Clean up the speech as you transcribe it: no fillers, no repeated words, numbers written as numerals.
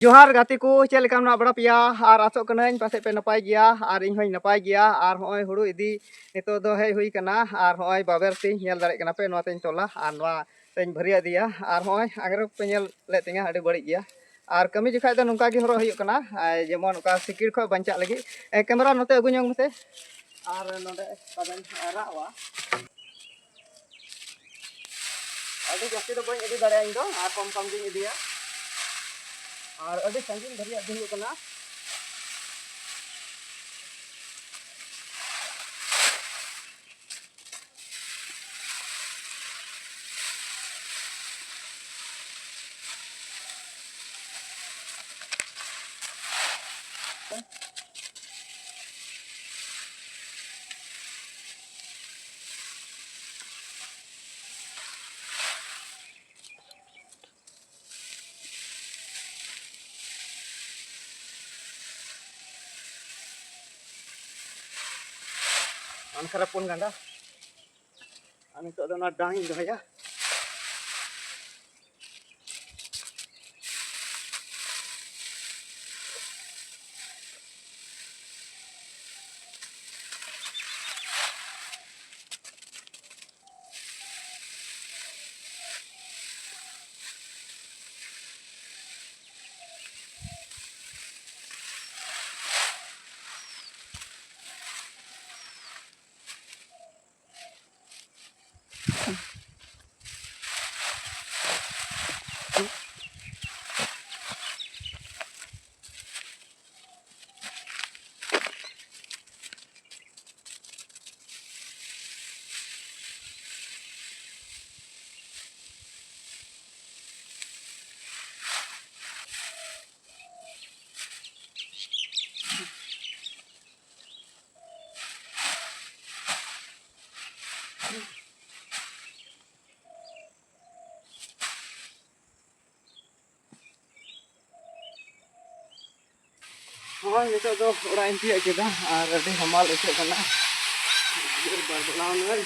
जोहार गाते को चल लेका मेना बड़ा पिया और आसोग कनाइन पासे पे नपाय गया और इन होई नपाय गया और होय हुड़ु इदी नितो दो हे हुई कना और होय बाबर ती नेल दाड़े कना पे नोतेन तोला और नवा तेन भरिया दिया और होय आगरे पे नेल ले तिंगा अड़ी बड़ी गया और कमी जखा दो नुका गे हरो हुई कना जेमन उका सिकिर खो बंचा लगी कैमरा नोते अगु ñong मते और नोडे पादन रावा अड़ी जास्ती दो बई इदी दाड़े इन दो और कम कम दिन इदिया और अभी संगीन भरिया दिन कना अनखरा पुन गंदा अनि तो ना डांग दोया हाँ नितो दो ओड़ा इंती केदा और अभी हमाल इसे कना बार बलावन